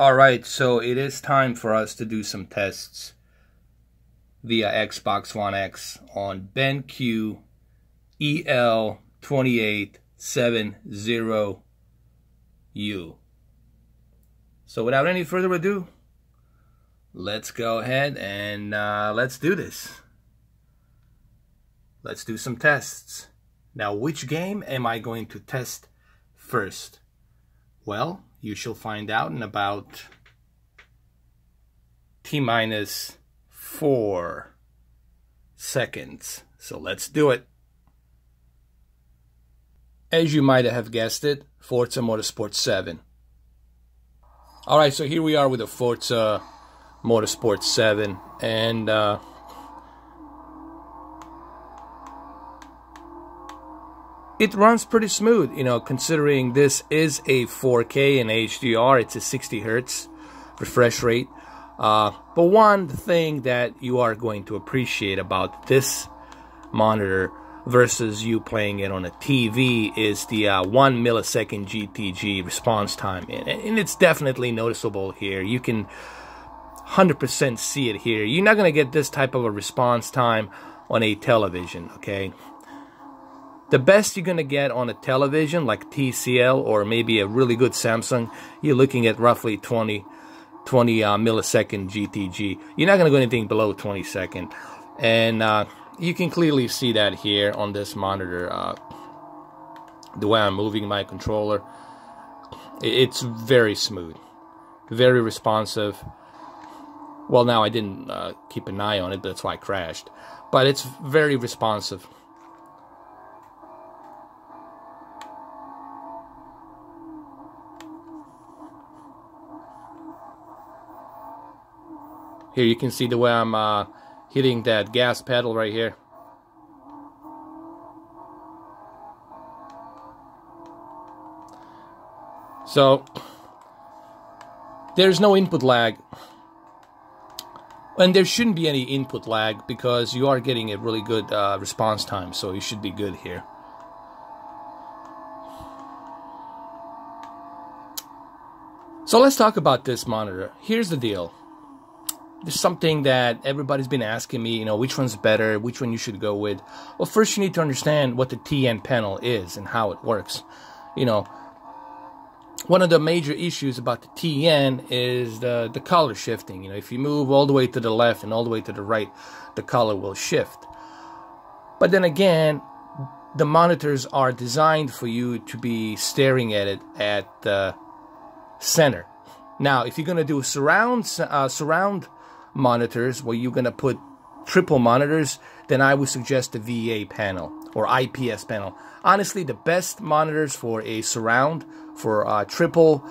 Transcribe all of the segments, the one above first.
Alright, so it is time for us to do some tests via Xbox One X on BenQ EL2870U. So without any further ado, let's go ahead and let's do this. Let's do some tests. Now, which game am I going to test first? Well, you shall find out in about T-minus 4 seconds. So let's do it. As you might have guessed it, Forza Motorsport 7. Alright, so here we are with the Forza Motorsport 7, and it runs pretty smooth, you know, considering this is a 4K and HDR. It's a 60 Hertz refresh rate. But one thing that you are going to appreciate about this monitor versus you playing it on a TV is the 1 millisecond GTG response time. And it's definitely noticeable here. You can 100% see it here. You're not going to get this type of a response time on a television, okay? The best you're going to get on a television like TCL or maybe a really good Samsung, you're looking at roughly 20 millisecond GTG. You're not going to go anything below 20 second. And you can clearly see that here on this monitor. The way I'm moving my controller, it's very smooth, very responsive. Well, now I didn't keep an eye on it, that's why I crashed. But it's very responsive. Here you can see the way I'm hitting that gas pedal right here. So there's no input lag, and there shouldn't be any input lag because you are getting a really good response time, so you should be good here. So let's talk about this monitor. Here's the deal. There's something that everybody's been asking me, you know, which one's better, which one you should go with. Well, first you need to understand what the TN panel is and how it works. You know, one of the major issues about the TN is the color shifting. You know, if you move all the way to the left and all the way to the right, the color will shift. But then again, the monitors are designed for you to be staring at it at the center. Now, if you're going to do surround monitors where you're going to put triple monitors, then I would suggest the VA panel or IPS panel. Honestly, the best monitors for a surround, for triple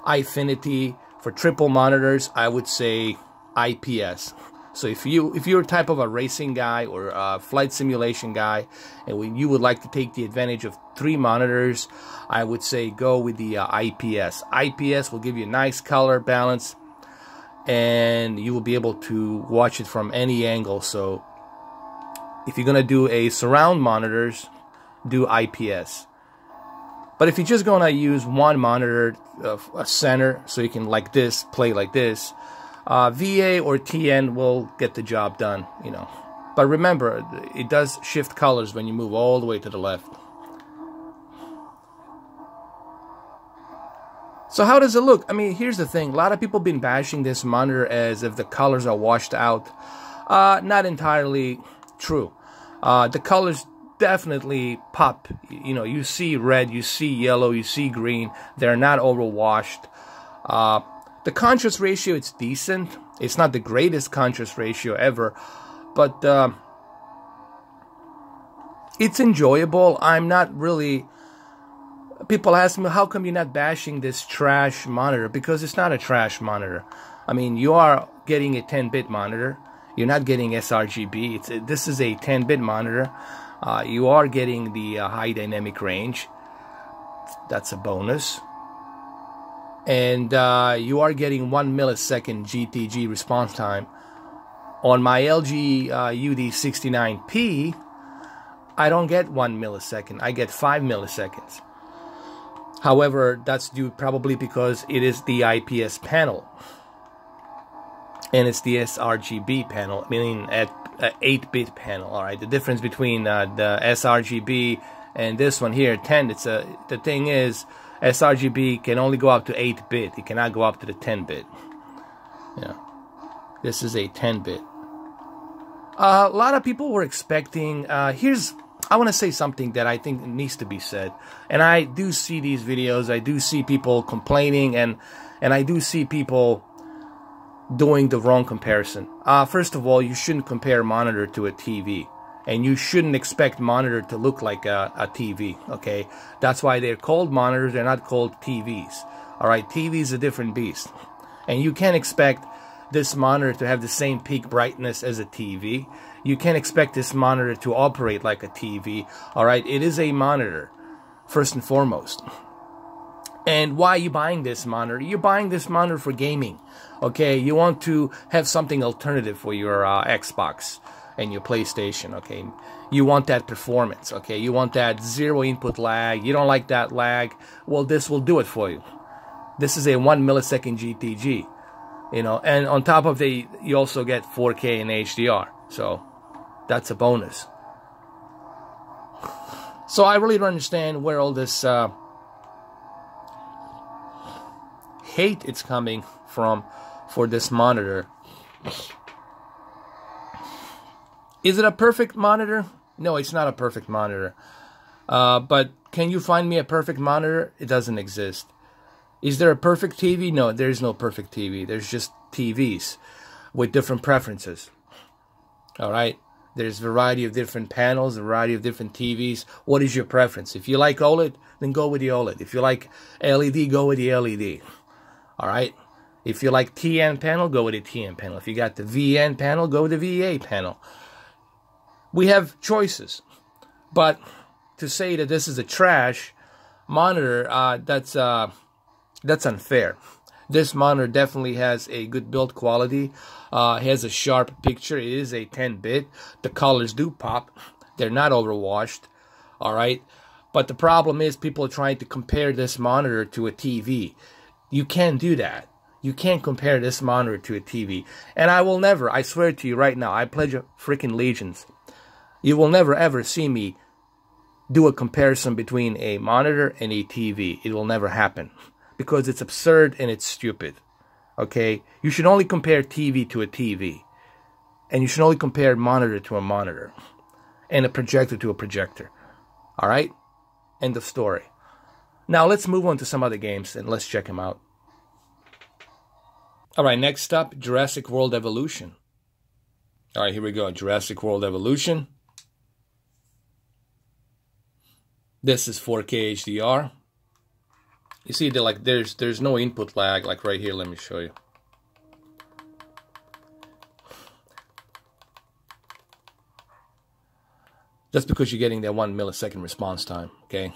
infinity, for triple monitors, I would say IPS. So if you're a type of a racing guy or a flight simulation guy, and when you would like to take the advantage of 3 monitors, I would say go with the IPS. IPS will give you a nice color balance, and you will be able to watch it from any angle. So if you're gonna do a surround monitors, do IPS. But if you're just gonna use one monitor, a center, so you can like this, play like this, VA or TN will get the job done, you know. But remember, it does shift colors when you move all the way to the left. So how does it look? I mean, here's the thing. A lot of people have been bashing this monitor as if the colors are washed out. Not entirely true. The colors definitely pop. You know, you see red, you see yellow, you see green. They're not overwashed. The contrast ratio, it's decent. It's not the greatest contrast ratio ever, but it's enjoyable. I'm not really... People ask me, how come you're not bashing this trash monitor? Because it's not a trash monitor. I mean, you are getting a 10-bit monitor. You're not getting sRGB. This is a 10-bit monitor. You are getting the high dynamic range. That's a bonus. And you are getting 1 millisecond GTG response time. On my LG UD69P, I don't get 1 millisecond. I get 5 milliseconds. However, that's due probably because it is the IPS panel. And it's the sRGB panel, meaning at 8-bit panel. All right, the difference between the sRGB and this one here, 10. The thing is, sRGB can only go up to 8-bit. It cannot go up to the 10-bit. Yeah, this is a 10-bit. A lot of people were expecting. I want to say something that I think needs to be said. And I do see these videos. I do see people complaining, and I do see people doing the wrong comparison. First of all, you shouldn't compare monitor to a TV, and you shouldn't expect monitor to look like a TV. Okay, that's why they're called monitors. They're not called TVs. All right, TV is a different beast, and you can't expect this monitor to have the same peak brightness as a TV. You can't expect this monitor to operate like a TV. All right, it is a monitor first and foremost. And why are you buying this monitor? You're buying this monitor for gaming, okay? You want to have something alternative for your Xbox and your PlayStation, okay? You want that performance, okay? You want that zero input lag. You don't like that lag. Well, this will do it for you. This is a 1 millisecond GTG, you know, and on top of you also get 4K and HDR, so that's a bonus. So I really don't understand where all this hate it's coming from for this monitor. Is it a perfect monitor? No, it's not a perfect monitor. But can you find me a perfect monitor? It doesn't exist. Is there a perfect TV? No, there's no perfect TV. There's just TVs with different preferences. All right? There's a variety of different panels, a variety of different TVs. What is your preference? If you like OLED, then go with the OLED. If you like LED, go with the LED. All right. If you like TN panel, go with the TN panel. If you got the VN panel, go with the VA panel. We have choices. But to say that this is a trash monitor, that's unfair. This monitor definitely has a good build quality. Has a sharp picture. It is a 10-bit. The colors do pop. They're not overwashed. All right. But the problem is people are trying to compare this monitor to a TV. You can't do that. You can't compare this monitor to a TV. And I will never, I swear to you right now, I pledge a freaking allegiance. You will never ever see me do a comparison between a monitor and a TV. It will never happen. Because it's absurd and it's stupid. Okay? You should only compare TV to a TV. And you should only compare monitor to a monitor. And a projector to a projector. Alright? End of story. Now let's move on to some other games and let's check them out. Alright, next up, Jurassic World Evolution. Alright, here we go. Jurassic World Evolution. This is 4K HDR. You see, there's no input lag, like right here. Let me show you. That's because you're getting that 1 millisecond response time, okay?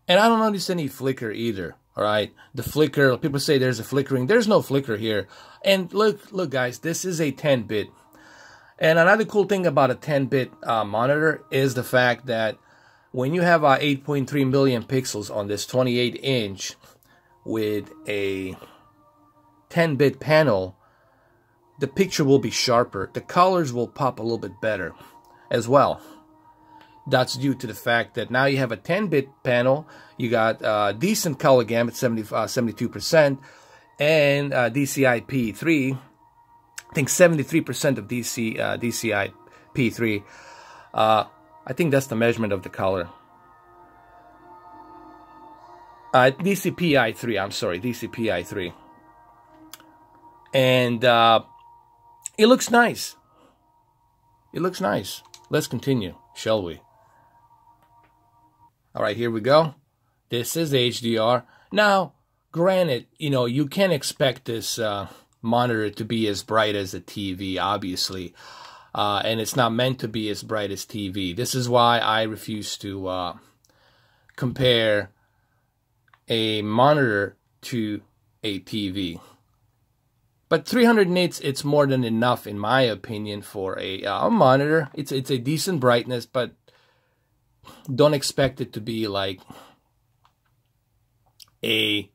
And I don't notice any flicker either, all right? The flicker, people say there's a flickering. There's no flicker here. And look, guys, this is a 10-bit. And another cool thing about a 10-bit monitor is the fact that when you have 8.3 million pixels on this 28-inch with a 10-bit panel, the picture will be sharper. The colors will pop a little bit better as well. That's due to the fact that now you have a 10-bit panel, you got decent color gamut, 72%, and DCI-P3. I think 73% of DCI-P3. I think that's the measurement of the color. DCPI-3, I'm sorry, DCPI-3. And it looks nice. It looks nice. Let's continue, shall we? All right, here we go. This is HDR. Now, granted, you know, you can't expect this monitor to be as bright as a TV, obviously. And it's not meant to be as bright as TV. This is why I refuse to compare a monitor to a TV. But 300 nits, it's more than enough, in my opinion, for a monitor. It's a decent brightness, but don't expect it to be like a...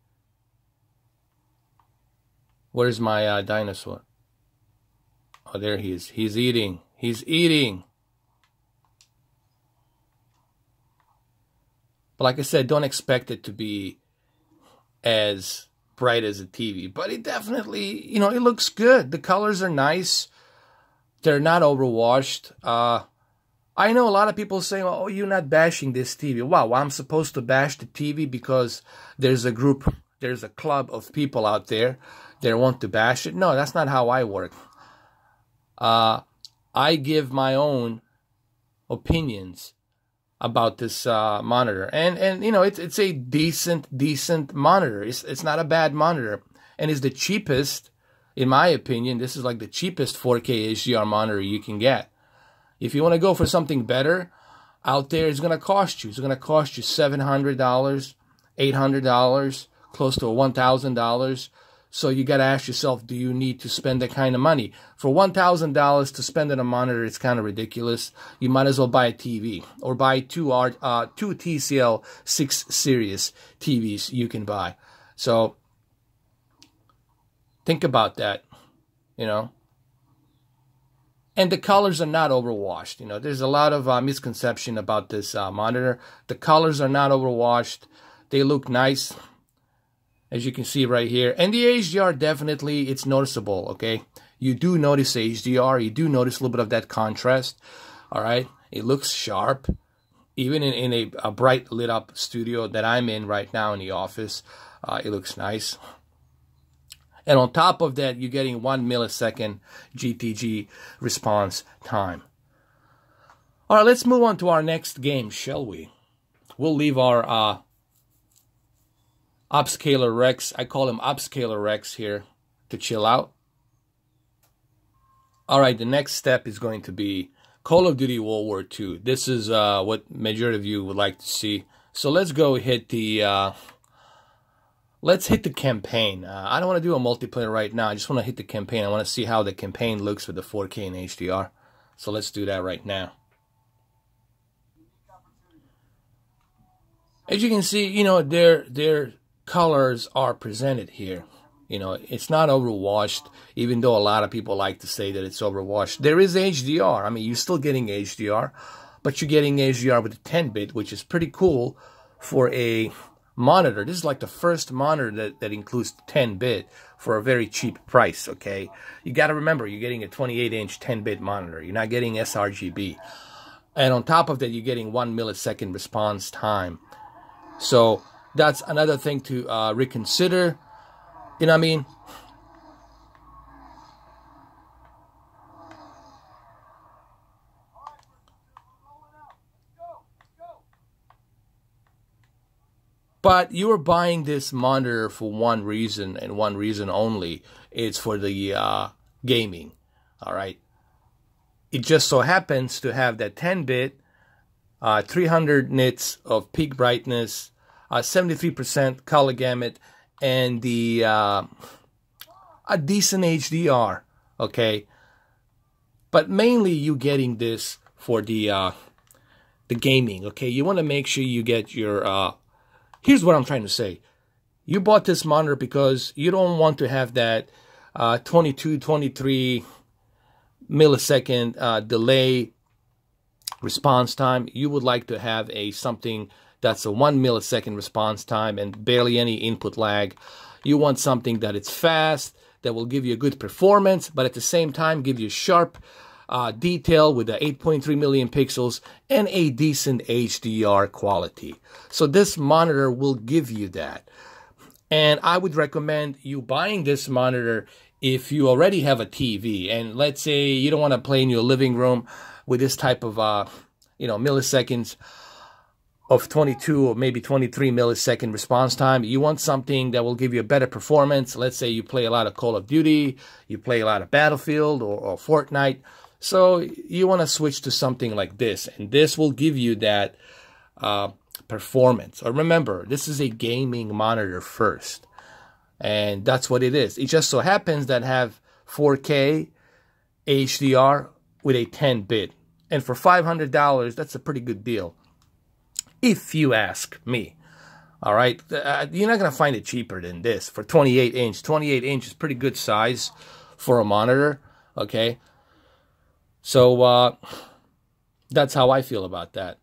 Where's my dinosaur? Oh, there he is. He's eating. He's eating. But like I said, don't expect it to be as bright as a TV. But it definitely, you know, it looks good. The colors are nice. They're not overwashed. I know a lot of people saying, oh, you're not bashing this TV. Wow, I'm supposed to bash the TV because there's a group, there's a club of people out there that want to bash it. No, that's not how I work. I give my own opinions about this monitor. And you know, it's a decent monitor. It's not a bad monitor. And it's the cheapest, in my opinion. This is like the cheapest 4K HDR monitor you can get. If you want to go for something better out there, it's going to cost you. It's going to cost you $700, $800, close to $1,000. So you got to ask yourself, do you need to spend that kind of money? For $1,000 to spend on a monitor, it's kind of ridiculous. You might as well buy a TV or buy two TCL 6 series TVs you can buy. So think about that, you know. And the colors are not overwashed. You know, there's a lot of misconception about this monitor. The colors are not overwashed. They look nice, as you can see right here. And the HDR, definitely, it's noticeable, okay? You do notice HDR. You do notice a little bit of that contrast, all right? It looks sharp. Even in a bright lit up studio that I'm in right now in the office, it looks nice. And on top of that, you're getting 1 millisecond GTG response time. All right, let's move on to our next game, shall we? We'll leave our upscaler Rex, I call him upscaler Rex here, to chill out. All right, the next step is going to be Call of Duty World War II. This is what majority of you would like to see. So let's go hit the... Let's hit the campaign. I don't want to do a multiplayer right now. I just want to hit the campaign. I want to see how the campaign looks with the 4K and HDR. So let's do that right now. As you can see, you know, their colors are presented here. You know, it's not overwashed, even though a lot of people like to say that it's overwashed. There is HDR. I mean, you're still getting HDR, but you're getting HDR with a 10-bit, which is pretty cool for a monitor. This is like the first monitor that includes 10-bit for a very cheap price, okay? You got to remember, you're getting a 28-inch 10-bit monitor. You're not getting sRGB. And on top of that, you're getting 1 millisecond response time. So that's another thing to reconsider. You know what I mean? But you are buying this monitor for one reason and one reason only. It's for the gaming. All right. It just so happens to have that 10-bit, 300 nits of peak brightness, 73% color gamut, and the a decent HDR. Okay. But mainly you getting this for the gaming. Okay. You want to make sure you get your here's what I'm trying to say. You bought this monitor because you don't want to have that 22, 23 millisecond delay response time. You would like to have something that's a 1 millisecond response time and barely any input lag. You want something that it's fast, that will give you a good performance, but at the same time give you sharp detail with the 8.3 million pixels and a decent HDR quality. So this monitor will give you that. And I would recommend you buying this monitor if you already have a TV. And let's say you don't want to play in your living room with this type of, milliseconds of 22 or maybe 23 millisecond response time. You want something that will give you a better performance. Let's say you play a lot of Call of Duty, you play a lot of Battlefield or Fortnite. So you want to switch to something like this, and this will give you that performance. Or remember, this is a gaming monitor first, and that's what it is. It just so happens that have 4K HDR with a 10-bit, and for $500, that's a pretty good deal, if you ask me. All right, you're not gonna find it cheaper than this for 28 inch. 28 inch is pretty good size for a monitor. Okay, so that's how I feel about that.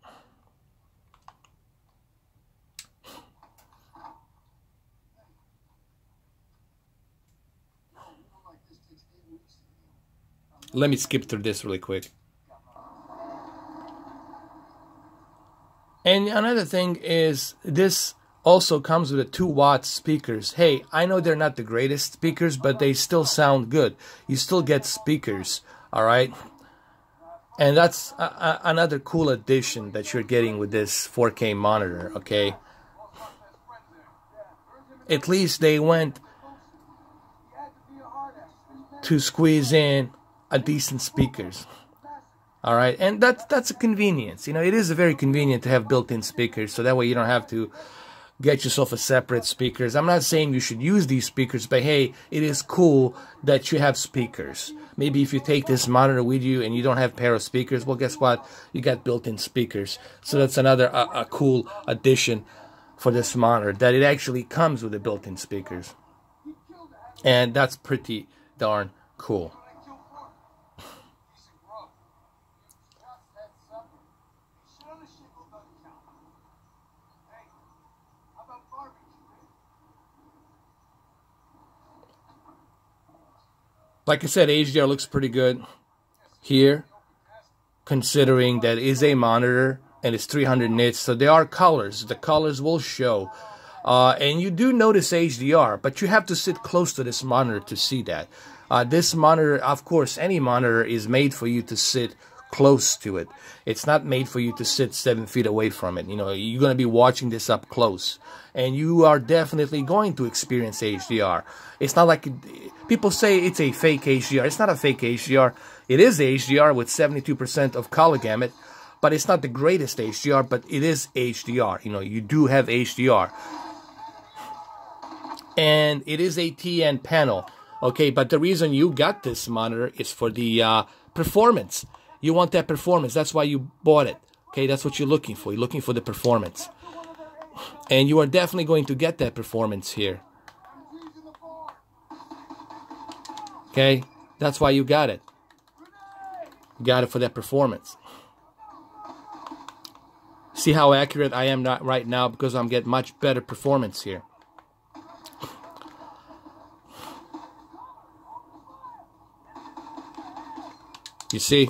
Let me skip through this really quick. And another thing is, this also comes with a 2-watt speakers. Hey, I know they're not the greatest speakers, but they still sound good. You still get speakers, all right? And that's another cool addition that you're getting with this 4K monitor, okay? At least they went to squeeze in a decent speakers. All right, and that's a convenience. You know, it is very convenient to have built-in speakers, so that way you don't have to get yourself a separate speakers. I'm not saying you should use these speakers, but hey, it is cool that you have speakers. Maybe if you take this monitor with you and you don't have a pair of speakers, well, guess what? You got built-in speakers. So that's another a cool addition for this monitor, that it actually comes with the built-in speakers. And that's pretty darn cool. Like I said, HDR looks pretty good here, considering that it is a monitor and it's 300 nits. So there are colors. The colors will show. And you do notice HDR, but you have to sit close to this monitor to see that. This monitor, of course, any monitor is made for you to sit close to it. It's not made for you to sit 7 feet away from it. You know, you're going to be watching this up close, and you are definitely going to experience HDR. It's not like people say it's a fake HDR. It's not a fake HDR. It is HDR with 72% of color gamut, but it's not the greatest HDR, but it is HDR. You know, you do have HDR. And it is a TN panel. Okay, but the reason you got this monitor is for the performance. You want that performance. That's why you bought it. Okay, that's what you're looking for. You're looking for the performance. And you are definitely going to get that performance here. Okay, that's why you got it. You got it for that performance. See how accurate I am not right now, because I'm getting much better performance here. You see?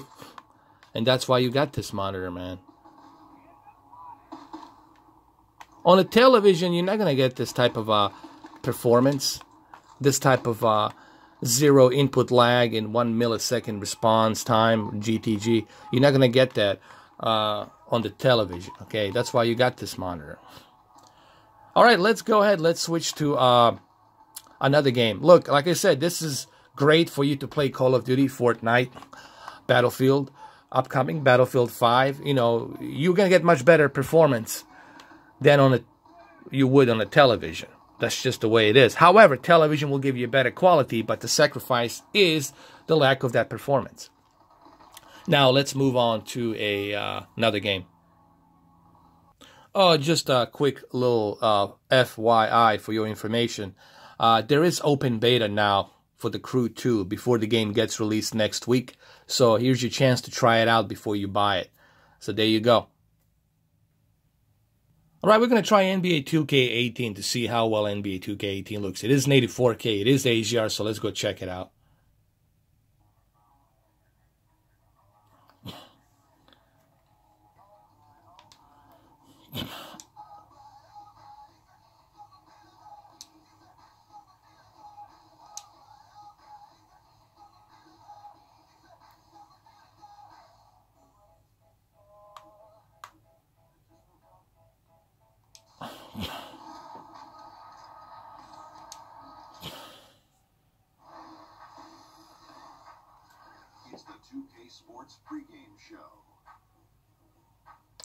And that's why you got this monitor, man. On a television, you're not going to get this type of performance. This type of zero input lag and 1 millisecond response time, GTG. You're not going to get that on the television, okay? That's why you got this monitor. All right, let's go ahead. Let's switch to another game. Look, like I said, this is great for you to play Call of Duty, Fortnite, Battlefield, upcoming Battlefield 5. You know, you're going to get much better performance than you would on a television. That's just the way it is. However, television will give you better quality, but the sacrifice is the lack of that performance. Now, let's move on to another game. Oh, just a quick little FYI for your information. There is open beta now for the Crew 2 before the game gets released next week. So here's your chance to try it out before you buy it. So there you go. All right, we're going to try NBA 2K18 to see how well NBA 2K18 looks. It is native 4K. It is HDR, so let's go check it out. It's the 2K Sports pregame show.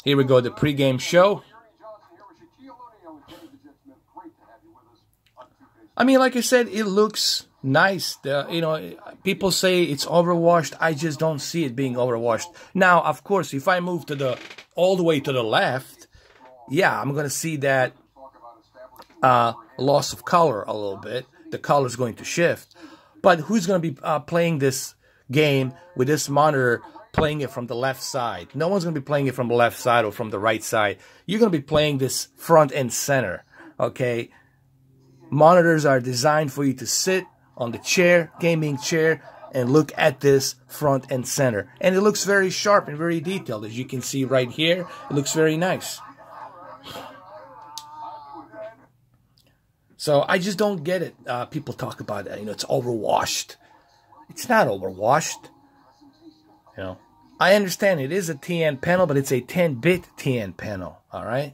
Here we go, the pregame show. I mean, like I said, it looks nice. You know, people say it's overwashed. I just don't see it being overwashed. Now, of course, if I move to all the way to the left, yeah, I'm gonna see that loss of color a little bit. The color is going to shift. But who's going to be playing this game with this monitor, playing it from the left side? No one's going to be playing it from the left side or from the right side. You're going to be playing this front and center, okay? Monitors are designed for you to sit on the chair, gaming chair, and look at this front and center. And it looks very sharp and very detailed. As you can see right here, it looks very nice. So I just don't get it. People talk about it, it's overwashed. It's not overwashed. I understand it is a TN panel, but it's a 10-bit TN panel, all right?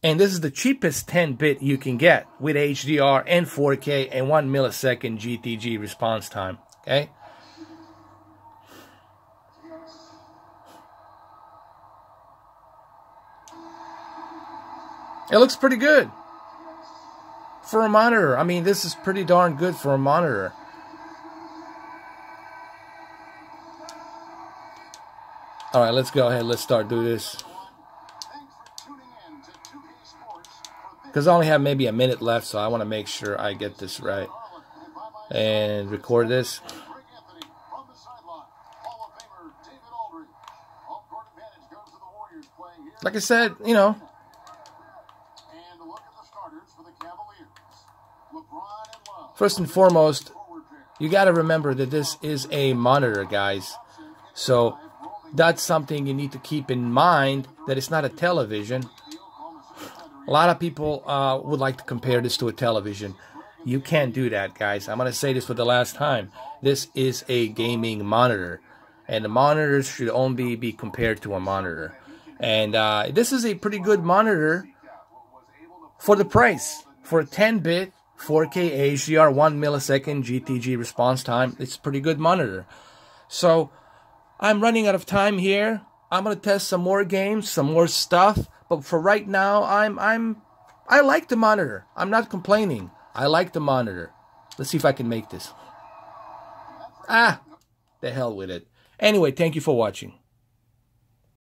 And this is the cheapest 10-bit you can get with HDR and 4K and 1 millisecond GTG response time, okay? It looks pretty good for a monitor. I mean, this is pretty darn good for a monitor. All right, let's go ahead. Let's start doing this. Because I only have maybe a minute left, so I want to make sure I get this right. And record this. Like I said, first and foremost, you got to remember that this is a monitor, guys. So that's something you need to keep in mind, that it's not a television. A lot of people would like to compare this to a television. You can't do that, guys. I'm going to say this for the last time. This is a gaming monitor, and the monitors should only be compared to a monitor. And this is a pretty good monitor for the price. For a 10-bit 4K HDR 1 millisecond GTG response time, it's a pretty good monitor. So I'm running out of time here. I'm going to test some more games, some more stuff. But for right now, I like the monitor. I'm not complaining. I like the monitor. Let's see if I can make this. The hell with it. Anyway, thank you for watching.